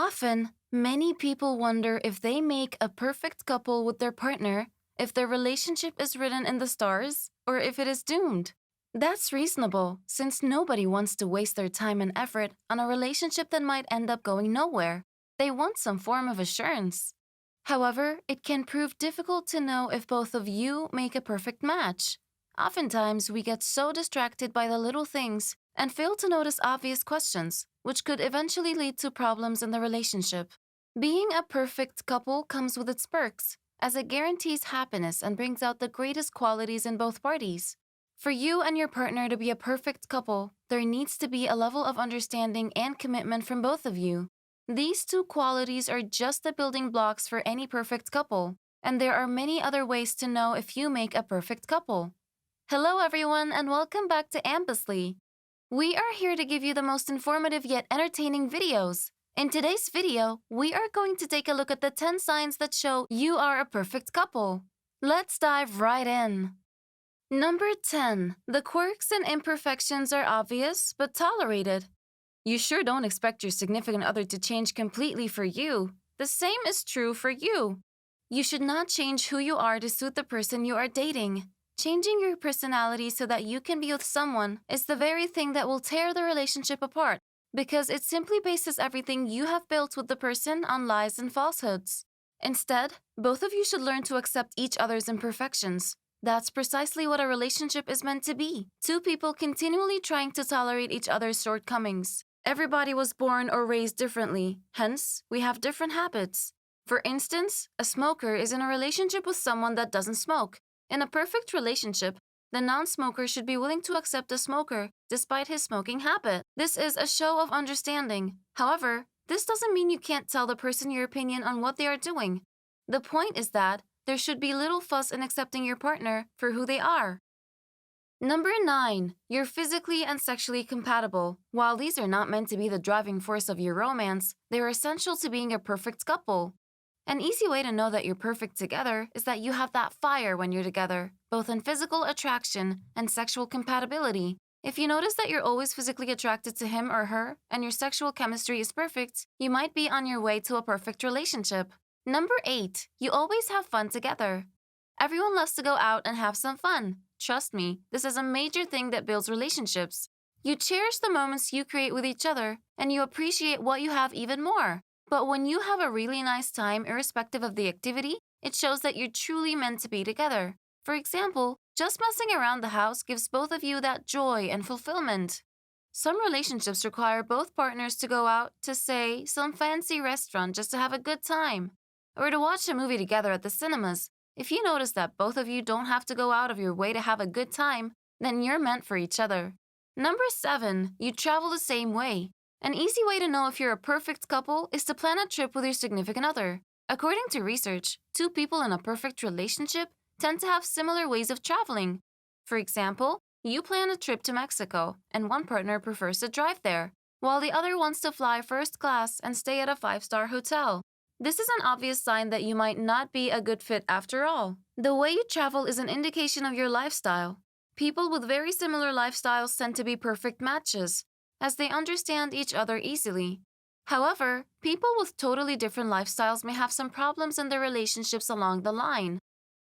Often, many people wonder if they make a perfect couple with their partner, if their relationship is written in the stars, or if it is doomed. That's reasonable, since nobody wants to waste their time and effort on a relationship that might end up going nowhere. They want some form of assurance. However, it can prove difficult to know if both of you make a perfect match. Oftentimes, we get so distracted by the little things and fail to notice obvious questions, which could eventually lead to problems in the relationship. Being a perfect couple comes with its perks, as it guarantees happiness and brings out the greatest qualities in both parties. For you and your partner to be a perfect couple, there needs to be a level of understanding and commitment from both of you. These two qualities are just the building blocks for any perfect couple, and there are many other ways to know if you make a perfect couple. Hello everyone, and welcome back to Ambestlie. We are here to give you the most informative yet entertaining videos. In today's video, we are going to take a look at the 10 signs that show you are a perfect couple. Let's dive right in. Number 10. The quirks and imperfections are obvious, but tolerated. You sure don't expect your significant other to change completely for you. The same is true for you. You should not change who you are to suit the person you are dating. Changing your personality so that you can be with someone is the very thing that will tear the relationship apart, because it simply bases everything you have built with the person on lies and falsehoods. Instead, both of you should learn to accept each other's imperfections. That's precisely what a relationship is meant to be. Two people continually trying to tolerate each other's shortcomings. Everybody was born or raised differently, hence, we have different habits. For instance, a smoker is in a relationship with someone that doesn't smoke. In a perfect relationship, the non-smoker should be willing to accept a smoker despite his smoking habit. This is a show of understanding. However, this doesn't mean you can't tell the person your opinion on what they are doing. The point is that there should be little fuss in accepting your partner for who they are. Number 9. You're physically and sexually compatible. While these are not meant to be the driving force of your romance, they are essential to being a perfect couple. An easy way to know that you're perfect together is that you have that fire when you're together, both in physical attraction and sexual compatibility. If you notice that you're always physically attracted to him or her, and your sexual chemistry is perfect, you might be on your way to a perfect relationship. Number 8. You always have fun together. Everyone loves to go out and have some fun. Trust me, this is a major thing that builds relationships. You cherish the moments you create with each other, and you appreciate what you have even more. But when you have a really nice time irrespective of the activity, it shows that you're truly meant to be together. For example, just messing around the house gives both of you that joy and fulfillment. Some relationships require both partners to go out to, say, some fancy restaurant just to have a good time, or to watch a movie together at the cinemas. If you notice that both of you don't have to go out of your way to have a good time, then you're meant for each other. Number 7. You travel the same way. An easy way to know if you're a perfect couple is to plan a trip with your significant other. According to research, two people in a perfect relationship tend to have similar ways of traveling. For example, you plan a trip to Mexico, and one partner prefers to drive there, while the other wants to fly first class and stay at a 5-star hotel. This is an obvious sign that you might not be a good fit after all. The way you travel is an indication of your lifestyle. People with very similar lifestyles tend to be perfect matches, as they understand each other easily. However, people with totally different lifestyles may have some problems in their relationships along the line.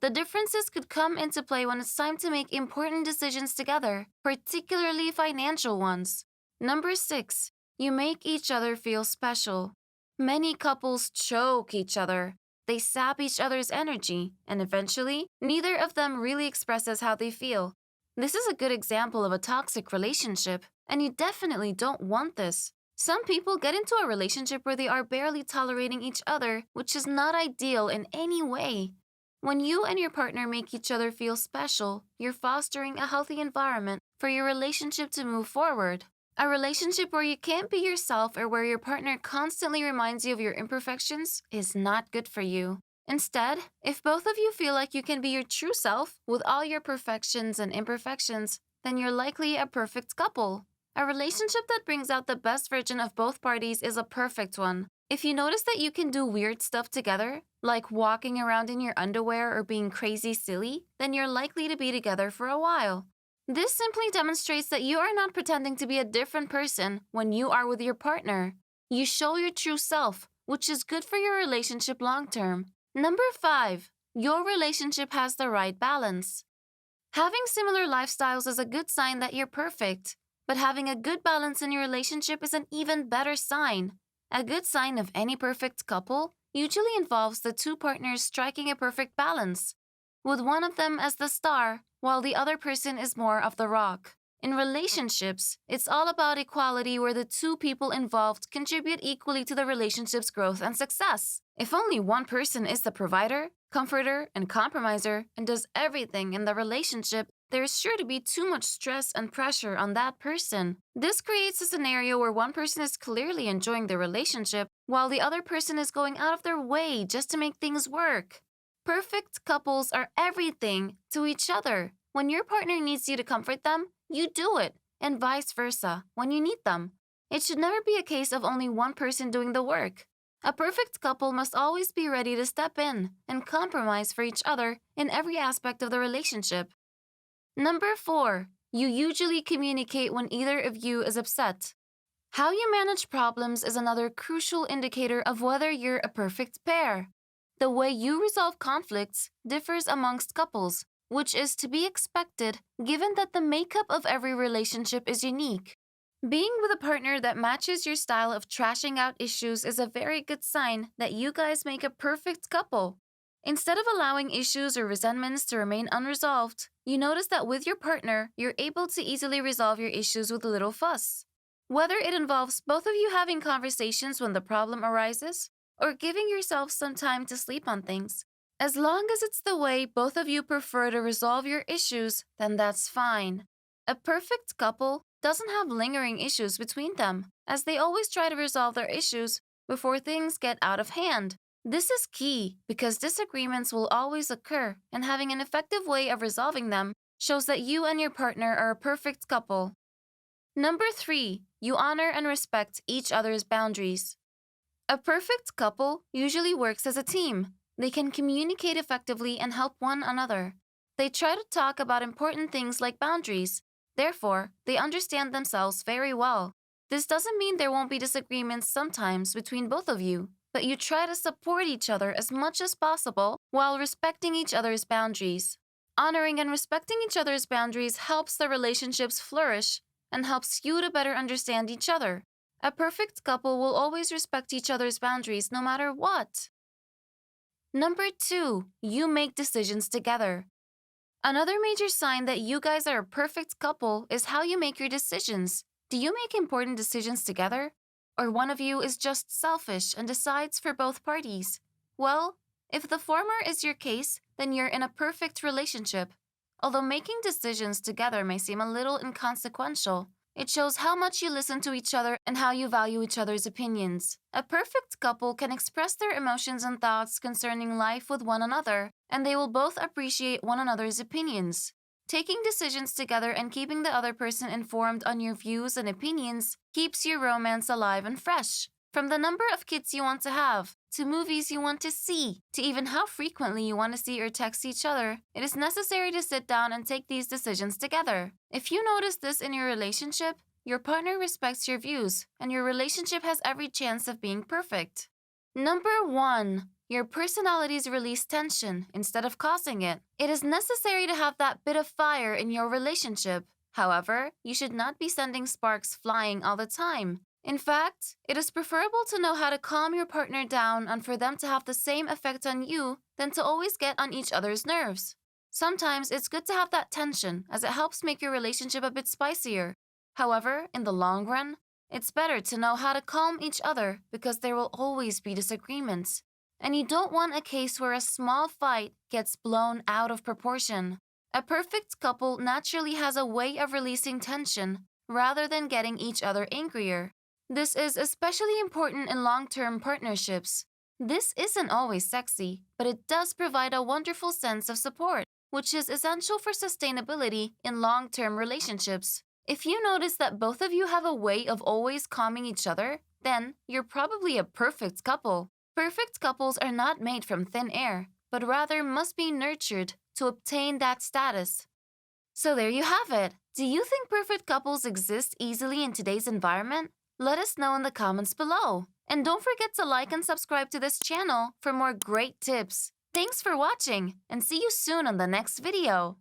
The differences could come into play when it's time to make important decisions together, particularly financial ones. Number 6. You make each other feel special. Many couples choke each other. They sap each other's energy, and eventually, neither of them really expresses how they feel. This is a good example of a toxic relationship, and you definitely don't want this. Some people get into a relationship where they are barely tolerating each other, which is not ideal in any way. When you and your partner make each other feel special, you're fostering a healthy environment for your relationship to move forward. A relationship where you can't be yourself or where your partner constantly reminds you of your imperfections is not good for you. Instead, if both of you feel like you can be your true self with all your perfections and imperfections, then you're likely a perfect couple. A relationship that brings out the best version of both parties is a perfect one. If you notice that you can do weird stuff together, like walking around in your underwear or being crazy silly, then you're likely to be together for a while. This simply demonstrates that you are not pretending to be a different person when you are with your partner. You show your true self, which is good for your relationship long term. Number 5, your relationship has the right balance. Having similar lifestyles is a good sign that you're perfect, but having a good balance in your relationship is an even better sign. A good sign of any perfect couple usually involves the two partners striking a perfect balance, with one of them as the star, while the other person is more of the rock. In relationships, it's all about equality where the two people involved contribute equally to the relationship's growth and success. If only one person is the provider, comforter, and compromiser and does everything in the relationship, there is sure to be too much stress and pressure on that person. This creates a scenario where one person is clearly enjoying the relationship while the other person is going out of their way just to make things work. Perfect couples are everything to each other. When your partner needs you to comfort them, you do it, and vice versa when you need them. It should never be a case of only one person doing the work. A perfect couple must always be ready to step in and compromise for each other in every aspect of the relationship. Number 4, you usually communicate when either of you is upset. How you manage problems is another crucial indicator of whether you're a perfect pair. The way you resolve conflicts differs amongst couples, which is to be expected given that the makeup of every relationship is unique. Being with a partner that matches your style of trashing out issues is a very good sign that you guys make a perfect couple. Instead of allowing issues or resentments to remain unresolved, you notice that with your partner, you're able to easily resolve your issues with little fuss. Whether it involves both of you having conversations when the problem arises, or giving yourself some time to sleep on things, as long as it's the way both of you prefer to resolve your issues, then that's fine. A perfect couple doesn't have lingering issues between them, as they always try to resolve their issues before things get out of hand. This is key because disagreements will always occur, and having an effective way of resolving them shows that you and your partner are a perfect couple. Number 3, you honor and respect each other's boundaries. A perfect couple usually works as a team. They can communicate effectively and help one another. They try to talk about important things like boundaries. Therefore, they understand themselves very well. This doesn't mean there won't be disagreements sometimes between both of you, but you try to support each other as much as possible while respecting each other's boundaries. Honoring and respecting each other's boundaries helps the relationships flourish and helps you to better understand each other. A perfect couple will always respect each other's boundaries no matter what. Number 2, you make decisions together. Another major sign that you guys are a perfect couple is how you make your decisions. Do you make important decisions together? Or one of you is just selfish and decides for both parties? Well, if the former is your case, then you're in a perfect relationship. Although making decisions together may seem a little inconsequential, it shows how much you listen to each other and how you value each other's opinions. A perfect couple can express their emotions and thoughts concerning life with one another, and they will both appreciate one another's opinions. Taking decisions together and keeping the other person informed on your views and opinions keeps your romance alive and fresh. From the number of kids you want to have, to movies you want to see, to even how frequently you want to see or text each other, it is necessary to sit down and take these decisions together. If you notice this in your relationship, your partner respects your views, and your relationship has every chance of being perfect. Number 1, your personalities release tension instead of causing it. It is necessary to have that bit of fire in your relationship. However, you should not be sending sparks flying all the time. In fact, it is preferable to know how to calm your partner down and for them to have the same effect on you than to always get on each other's nerves. Sometimes it's good to have that tension as it helps make your relationship a bit spicier. However, in the long run, it's better to know how to calm each other because there will always be disagreements. And you don't want a case where a small fight gets blown out of proportion. A perfect couple naturally has a way of releasing tension rather than getting each other angrier. This is especially important in long-term partnerships. This isn't always sexy, but it does provide a wonderful sense of support, which is essential for sustainability in long-term relationships. If you notice that both of you have a way of always calming each other, then you're probably a perfect couple. Perfect couples are not made from thin air, but rather must be nurtured to obtain that status. So there you have it. Do you think perfect couples exist easily in today's environment? Let us know in the comments below. And don't forget to like and subscribe to this channel for more great tips. Thanks for watching, and see you soon on the next video.